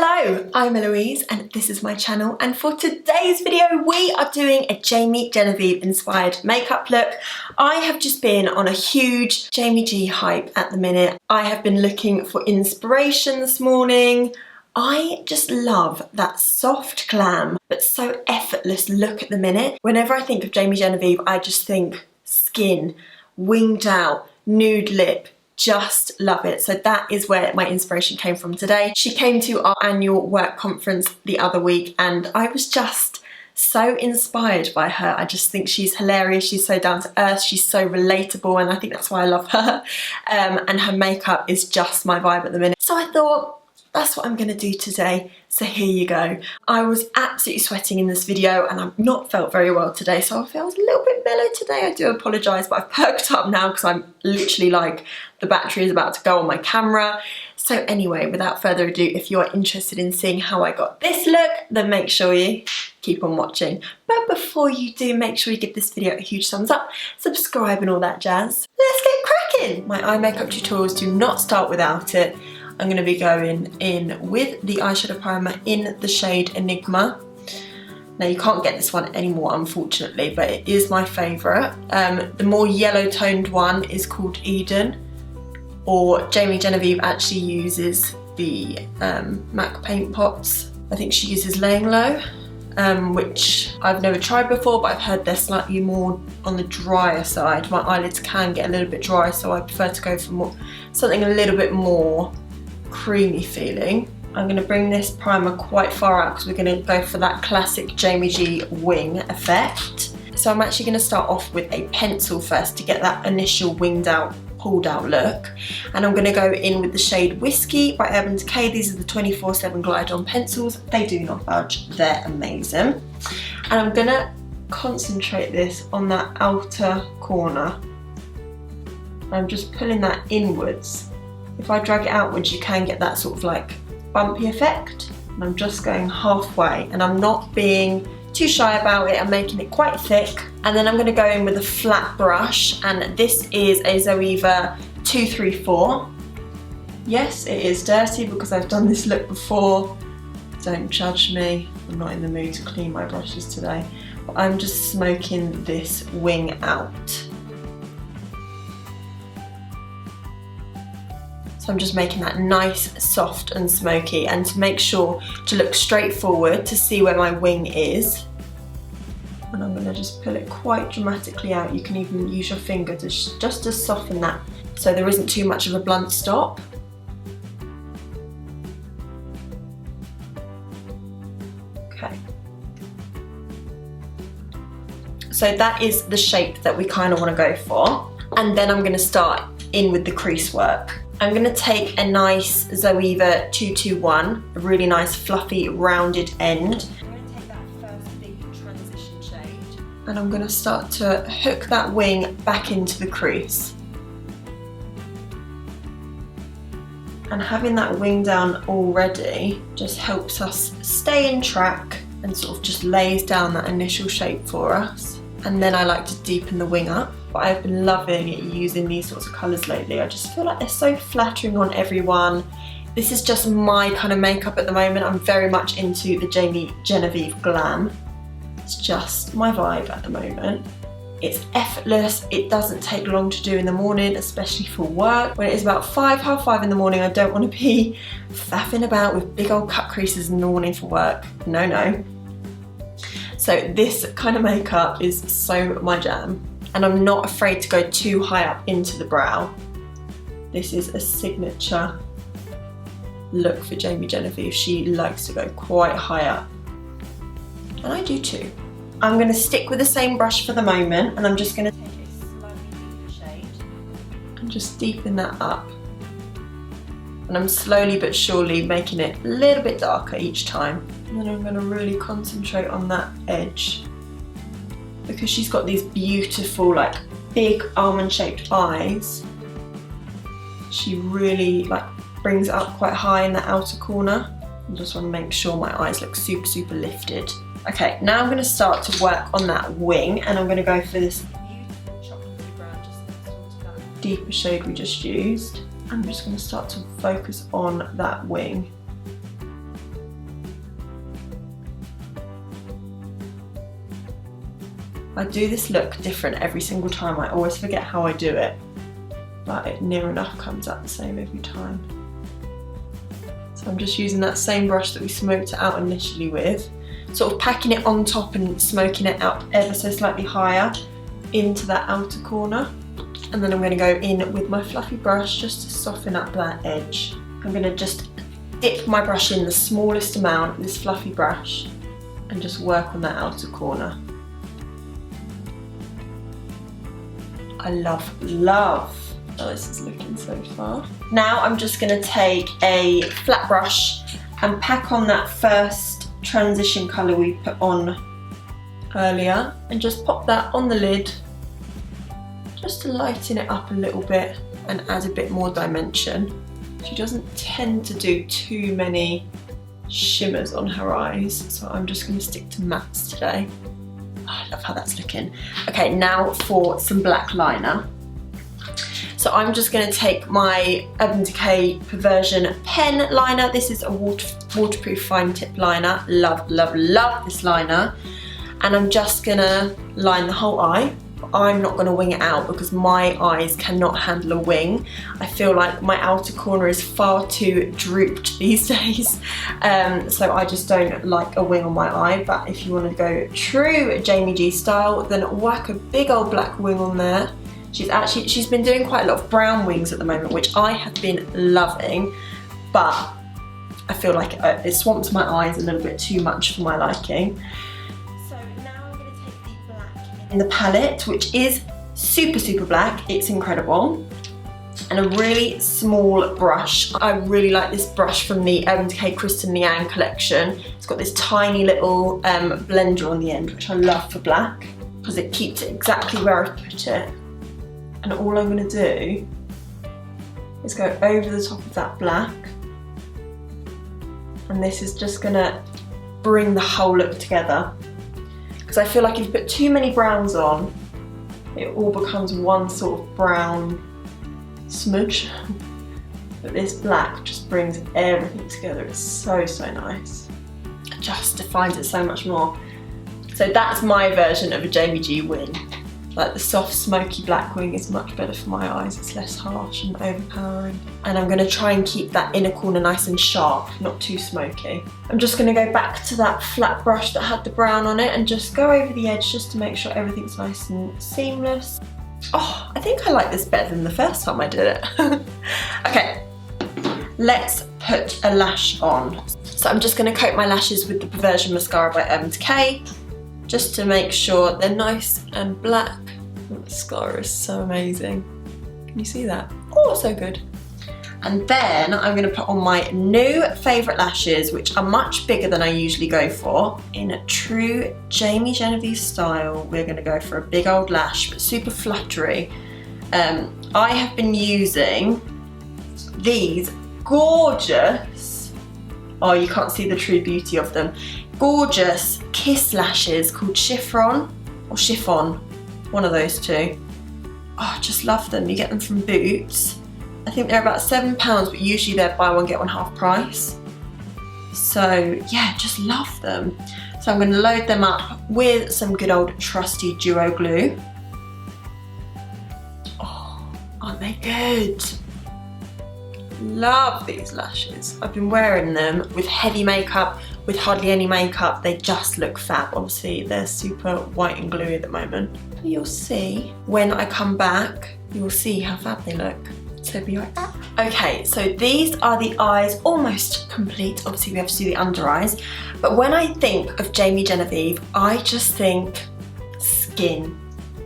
Hello, I'm Eloise and this is my channel, and for today's video we are doing a Genevieve inspired makeup look. I have just been on a huge Jamie G hype at the minute. I have been looking for inspiration this morning. I just love that soft glam but so effortless look at the minute. Whenever I think of Genevieve, I just think skin, winged out, nude lip. Just love it. So that is where my inspiration came from today. She came to our annual work conference the other week and I was just so inspired by her. I just think she's hilarious. She's so down to earth. She's so relatable and I think that's why I love her. And her makeup is just my vibe at the minute. So I thought, that's what I'm going to do today. So here you go. I was absolutely sweating in this video and I've not felt very well today, so I feel a little bit mellow today. I do apologise, but I've perked up now because I'm literally like the battery is about to go on my camera. So anyway, without further ado, if you're interested in seeing how I got this look, then make sure you keep on watching. But before you do, make sure you give this video a huge thumbs up, subscribe and all that jazz. Let's get cracking! My eye makeup tutorials do not start without it. I'm going to be going in with the eyeshadow primer in the shade Enigma. Now you can't get this one anymore unfortunately, but it is my favourite. The more yellow toned one is called Eden, or Genevieve actually uses the MAC paint pots. I think she uses Laying Low, which I've never tried before, but I've heard they're slightly more on the drier side. My eyelids can get a little bit dry, so I prefer to go for something a little bit more creamy feeling. I'm going to bring this primer quite far out because we're going to go for that classic Jamie G wing effect. So I'm actually going to start off with a pencil first to get that initial winged out, pulled out look. And I'm going to go in with the shade Whiskey by Urban Decay. These are the 24/7 Glide On pencils. They do not budge, they're amazing. And I'm going to concentrate this on that outer corner. I'm just pulling that inwards. If I drag it outwards, you can get that sort of like bumpy effect. And I'm just going halfway and I'm not being too shy about it. I'm making it quite thick. And then I'm going to go in with a flat brush, and this is a Zoeva 234. Yes, it is dirty because I've done this look before. Don't judge me. I'm not in the mood to clean my brushes today. But I'm just smoking this wing out. So I'm just making that nice, soft and smoky, and to make sure to look straight forward to see where my wing is. And I'm going to just pull it quite dramatically out. You can even use your finger to just to soften that so there isn't too much of a blunt stop. Okay. So that is the shape that we kind of want to go for. And then I'm going to start in with the crease work. I'm going to take a nice Zoeva 221, a really nice fluffy rounded end. I'm going to take that first big transition shade and I'm going to start to hook that wing back into the crease. And having that wing down already just helps us stay in track and sort of just lays down that initial shape for us. And then I like to deepen the wing up. But I've been loving using these sorts of colours lately. I just feel like they're so flattering on everyone. This is just my kind of makeup at the moment. I'm very much into the Genevieve glam. It's just my vibe at the moment. It's effortless. It doesn't take long to do in the morning, especially for work. When it is about half five in the morning, I don't want to be faffing about with big old cut creases in the morning for work. No, no. So this kind of makeup is so my jam. And I'm not afraid to go too high up into the brow. This is a signature look for Genevieve. She likes to go quite high up. And I do too. I'm going to stick with the same brush for the moment, and I'm just going to take a slightly deeper shade and just deepen that up. And I'm slowly but surely making it a little bit darker each time. And then I'm going to really concentrate on that edge, because she's got these beautiful, like, big almond-shaped eyes. She really, like, brings it up quite high in the outer corner. I just want to make sure my eyes look super, super lifted. Okay, now I'm going to start to work on that wing, and I'm going to go for this beautiful chocolatey brown, just sort of that deeper shade we just used. I'm just going to start to focus on that wing. I do this look different every single time. I always forget how I do it, but it near enough comes out the same every time. So I'm just using that same brush that we smoked it out initially with, sort of packing it on top and smoking it out ever so slightly higher into that outer corner. And then I'm going to go in with my fluffy brush just to soften up that edge. I'm going to just dip my brush in the smallest amount, this fluffy brush, and just work on that outer corner. I love how this is looking so far. Now I'm just going to take a flat brush and pack on that first transition colour we put on earlier and just pop that on the lid just to lighten it up a little bit and add a bit more dimension. She doesn't tend to do too many shimmers on her eyes, so I'm just going to stick to mattes today. Oh, I love how that's looking. Okay, now for some black liner. So I'm just going to take my Urban Decay Perversion pen liner. This is a waterproof fine tip liner. Love this liner. And I'm just going to line the whole eye. I'm not going to wing it out because my eyes cannot handle a wing. I feel like my outer corner is far too drooped these days, so I just don't like a wing on my eye. But if you want to go true Jamie G style, then whack a big old black wing on there. She's been doing quite a lot of brown wings at the moment, which I have been loving, but I feel like it swamps my eyes a little bit too much for my liking. In the palette, which is super black, it's incredible, and a really small brush. I really like this brush from the Urban Decay Kristen Leanne collection. It's got this tiny little blender on the end, which I love for black because it keeps it exactly where I put it. And all I'm going to do is go over the top of that black, and this is just going to bring the whole look together. Because I feel like if you put too many browns on, it all becomes one sort of brown smudge. But this black just brings everything together. It's so nice. It just defines it so much more. So that's my version of a Jamie G wing. Like the soft smoky black wing is much better for my eyes. It's less harsh and overpowering. And I'm going to try and keep that inner corner nice and sharp, not too smoky. I'm just going to go back to that flat brush that had the brown on it and just go over the edge just to make sure everything's nice and seamless. Oh, I think I like this better than the first time I did it. Okay, let's put a lash on. So I'm just going to coat my lashes with the Perversion mascara by Urban Decay, just to make sure they're nice and black. The mascara is so amazing. Can you see that? Oh, so good. And then I'm going to put on my new favourite lashes, which are much bigger than I usually go for. In true Jamie Genevieve style, we're going to go for a big old lash, but super fluttery. I have been using these gorgeous, oh, you can't see the true beauty of them, gorgeous Kiss lashes called Chiffon or Chiffon, one of those two. Oh, I just love them. You get them from Boots. I think they're about £7, but usually they're buy one get one half price. So yeah, just love them. So I'm going to load them up with some good old trusty duo glue. Oh, aren't they good? Love these lashes. I've been wearing them with heavy makeup, with hardly any makeup. They just look fab. Obviously they're super white and gluey at the moment. But you'll see when I come back, you'll see how fab they look. So be right back. Okay, so these are the eyes almost complete. Obviously we have to do the under eyes. But when I think of Jamie Genevieve, I just think skin.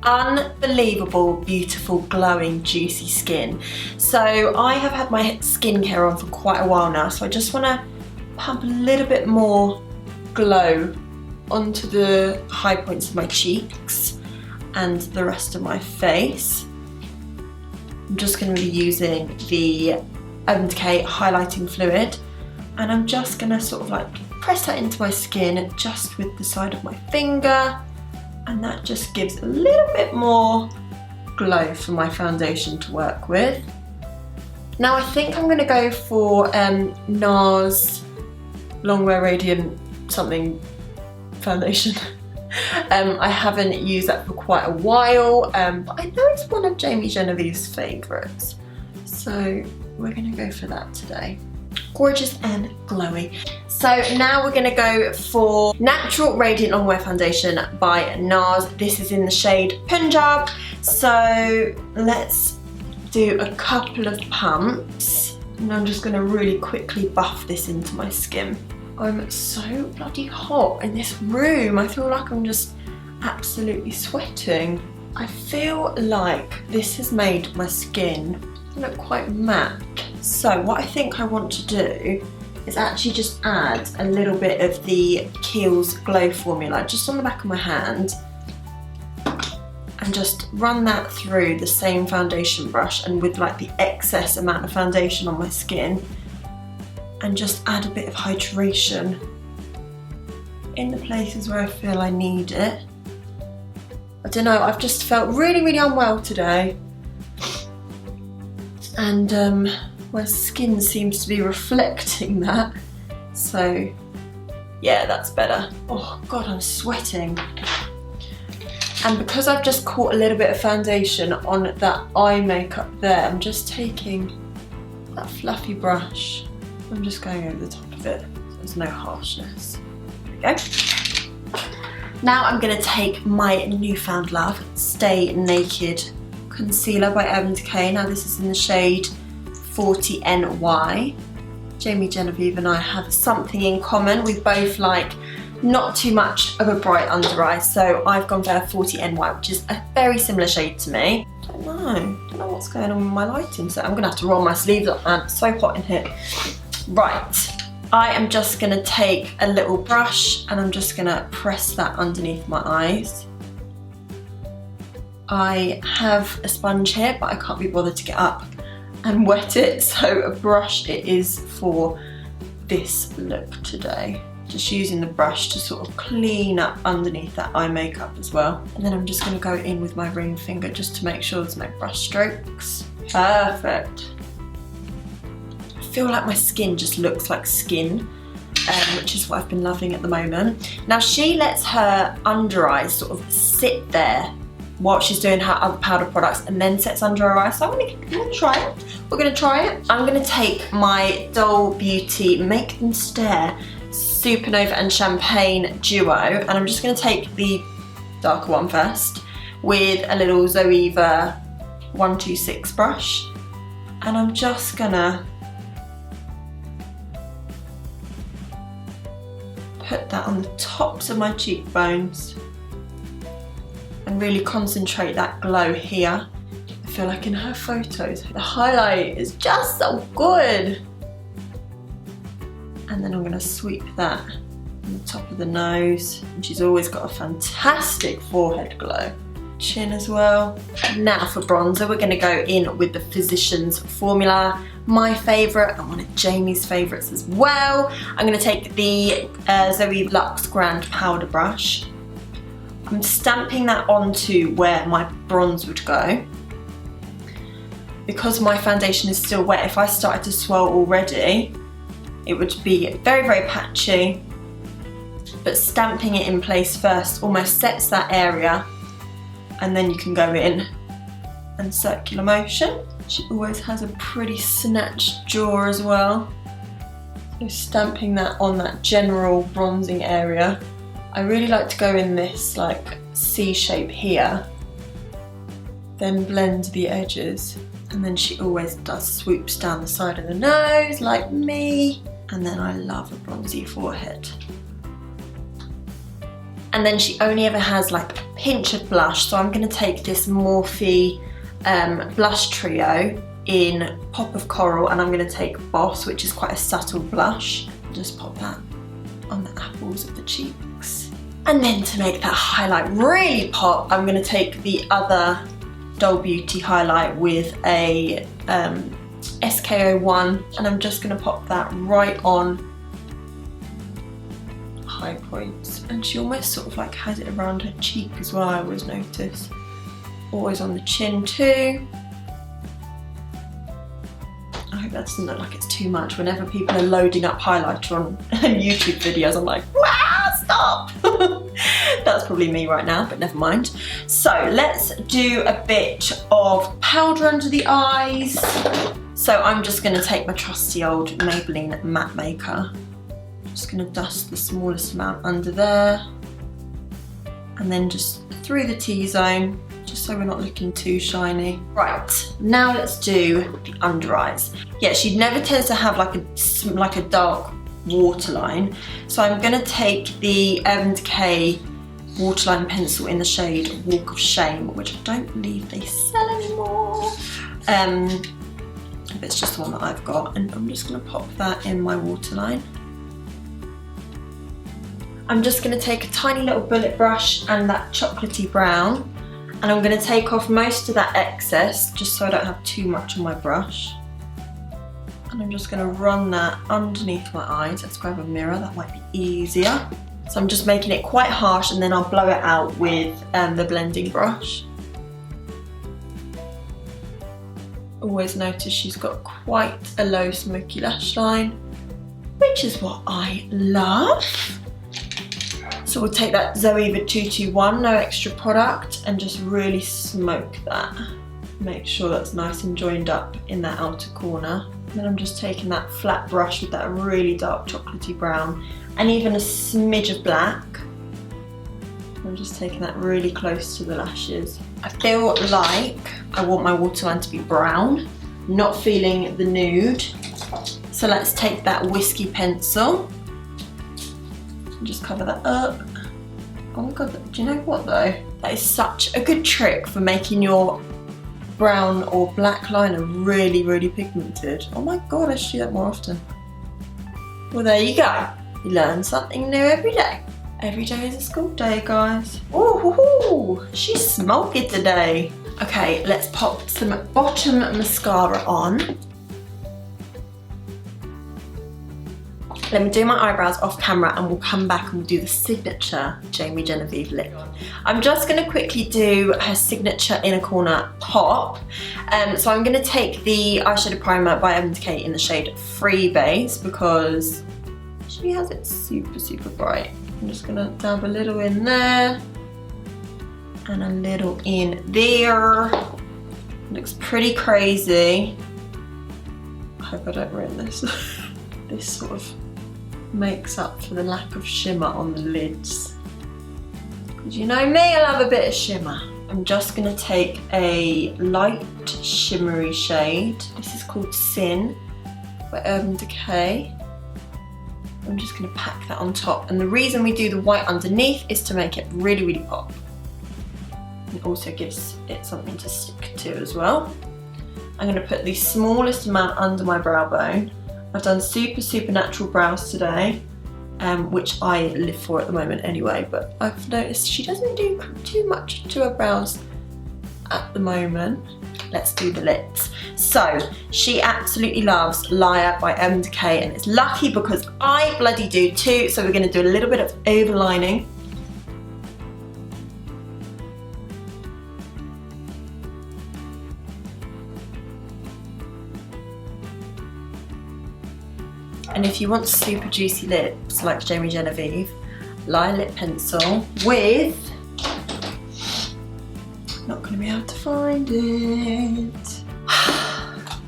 Unbelievable, beautiful, glowing, juicy skin. So I have had my skincare on for quite a while now, so I just want to pump a little bit more glow onto the high points of my cheeks and the rest of my face. I'm just going to be using the Urban Decay highlighting fluid, and I'm just going to sort of like press that into my skin just with the side of my finger. And that just gives a little bit more glow for my foundation to work with. Now I think I'm going to go for NARS Longwear Radiant something foundation. I haven't used that for quite a while, but I know it's one of Genevieve's favourites. So we're gonna go for that today. Gorgeous and glowy. So now we're gonna go for Natural Radiant Longwear Foundation by NARS. This is in the shade Punjab. So let's do a couple of pumps. And I'm just gonna really quickly buff this into my skin. I'm so bloody hot in this room. I feel like I'm just absolutely sweating. I feel like this has made my skin look quite matte. So what I think I want to do is actually just add a little bit of the Kiehl's Glow formula just on the back of my hand and just run that through the same foundation brush and with like the excess amount of foundation on my skin, and just add a bit of hydration in the places where I feel I need it. I don't know, I've just felt really, really unwell today. And my skin seems to be reflecting that. So yeah, that's better. Oh God, I'm sweating. And because I've just caught a little bit of foundation on that eye makeup there, I'm just taking that fluffy brush. I'm just going over the top of it, so there's no harshness. There we go. Now I'm gonna take my newfound love, Stay Naked Concealer by Urban Decay. Now this is in the shade 40NY. Genevieve and I have something in common. We both like not too much of a bright under eye, so I've gone for 40NY, which is a very similar shade to me. I don't know what's going on with my lighting, so I'm gonna have to roll my sleeves up, man. It's so hot in here. Right, I am just gonna take a little brush and I'm just gonna press that underneath my eyes. I have a sponge here, but I can't be bothered to get up and wet it, so a brush it is for this look today. Just using the brush to sort of clean up underneath that eye makeup as well. And then I'm just gonna go in with my ring finger just to make sure there's no brush strokes. Perfect. I feel like my skin just looks like skin, which is what I've been loving at the moment. Now she lets her under eyes sort of sit there while she's doing her other powder products and then sets under her eyes. So I'm gonna try it. We're gonna try it. I'm gonna take my Doll Beauty Make Them Stare Supernova and Champagne Duo, and I'm just gonna take the darker one first with a little Zoeva 126 brush, and I'm just gonna put that on the tops of my cheekbones and really concentrate that glow here. I feel like in her photos, the highlight is just so good. And then I'm gonna sweep that on the top of the nose. And she's always got a fantastic forehead glow. Chin as well. Now for bronzer, we're gonna go in with the Physicians formula. My favorite and one of Jamie's favorites as well. I'm gonna take the Zoe Luxe Grand Powder Brush. I'm stamping that onto where my bronze would go. Because my foundation is still wet, if I started to swirl already, it would be very, very patchy. But stamping it in place first almost sets that area, and then you can go in and circular motion. She always has a pretty snatched jaw as well. So stamping that on that general bronzing area. I really like to go in this like C shape here, then blend the edges, and then she always does swoops down the side of the nose like me, and then I love a bronzy forehead. And then she only ever has like a pinch of blush, so I'm going to take this Morphe blush trio in Pop of Coral, and I'm going to take Boss, which is quite a subtle blush. Just pop that on the apples of the cheeks. And then to make that highlight really pop, I'm going to take the other Doll Beauty highlight with a SK01, and I'm just going to pop that right on high points. And she almost sort of like has it around her cheek as well, I always notice. Always on the chin too. I hope that doesn't look like it's too much. Whenever people are loading up highlighter on YouTube videos, I'm like, wow, stop! That's probably me right now, but never mind. So let's do a bit of powder under the eyes. So I'm just gonna take my trusty old Maybelline matte maker. Just gonna dust the smallest amount under there. And then just through the T-zone, just so we're not looking too shiny. Right, now let's do the under eyes. Yeah, she never tends to have like a dark waterline. So I'm gonna take the Urban Decay waterline pencil in the shade Walk of Shame, which I don't believe they sell anymore. But it's just the one that I've got, and I'm just gonna pop that in my waterline. I'm just gonna take a tiny little bullet brush and that chocolatey brown, and I'm gonna take off most of that excess just so I don't have too much on my brush. And I'm just gonna run that underneath my eyes. Let's grab a mirror, that might be easier. So I'm just making it quite harsh, and then I'll blow it out with the blending brush. Always notice she's got quite a low smoky lash line, which is what I love. So we'll take that Zoeva 221, no extra product, and just really smoke that. Make sure that's nice and joined up in that outer corner. And then I'm just taking that flat brush with that really dark chocolatey brown and even a smidge of black. I'm just taking that really close to the lashes. I feel like I want my waterline to be brown, not feeling the nude. So let's take that whiskey pencil. Just cover that up. Oh my god, do you know what though? That is such a good trick for making your brown or black liner really, really pigmented. Oh my god, I should do that more often. Well, there you go. You learn something new every day. Every day is a school day, guys. Ooh, she's smoky today. Okay, let's pop some bottom mascara on. Let me do my eyebrows off camera and we'll come back and we'll do the signature Jamie Genevieve lip. I'm just gonna quickly do her signature inner corner pop. So I'm gonna take the eyeshadow primer by Urban Decay in the shade Free Base because she has it super, super bright. I'm just gonna dab a little in there and a little in there. Looks pretty crazy. I hope I don't ruin this. This sort of makes up for the lack of shimmer on the lids. Because you know me, I love a bit of shimmer. I'm just gonna take a light shimmery shade. This is called Sin by Urban Decay. I'm just gonna pack that on top. And the reason we do the white underneath is to make it really, really pop. It also gives it something to stick to as well. I'm gonna put the smallest amount under my brow bone. I've done super, super natural brows today, which I live for at the moment anyway, but I've noticed she doesn't do too much to her brows at the moment. Let's do the lips. So, she absolutely loves Liar by Urban Decay, and it's lucky because I bloody do too, so we're gonna do a little bit of overlining. And if you want super juicy lips like Jamie Genevieve, Liar lip pencil with, not gonna be able to find it.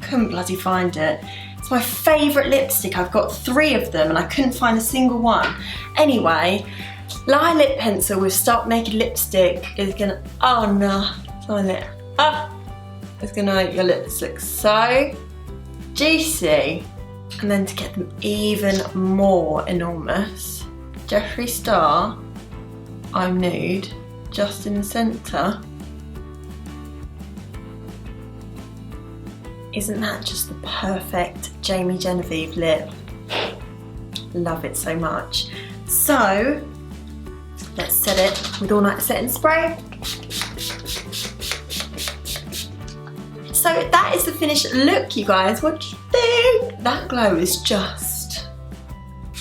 Couldn't bloody find it. It's my favourite lipstick. I've got 3 of them and I couldn't find a single one. Anyway, Liar lip pencil with Start Naked lipstick is gonna, oh no, find it. It's gonna make your lips look so juicy. And then to get them even more enormous, Jeffree Star, I'm Nude, just in the centre. Isn't that just the perfect Jamie Genevieve lip? Love it so much. So, let's set it with All Night Setting Spray. So that is the finished look, you guys. What do you think? That glow is just,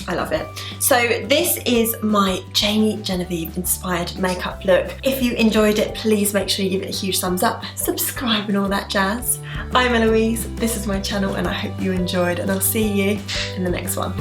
I love it. So this is my Jamie Genevieve inspired makeup look. If you enjoyed it, please make sure you give it a huge thumbs up, subscribe and all that jazz. I'm Eloise, this is my channel and I hope you enjoyed, and I'll see you in the next one.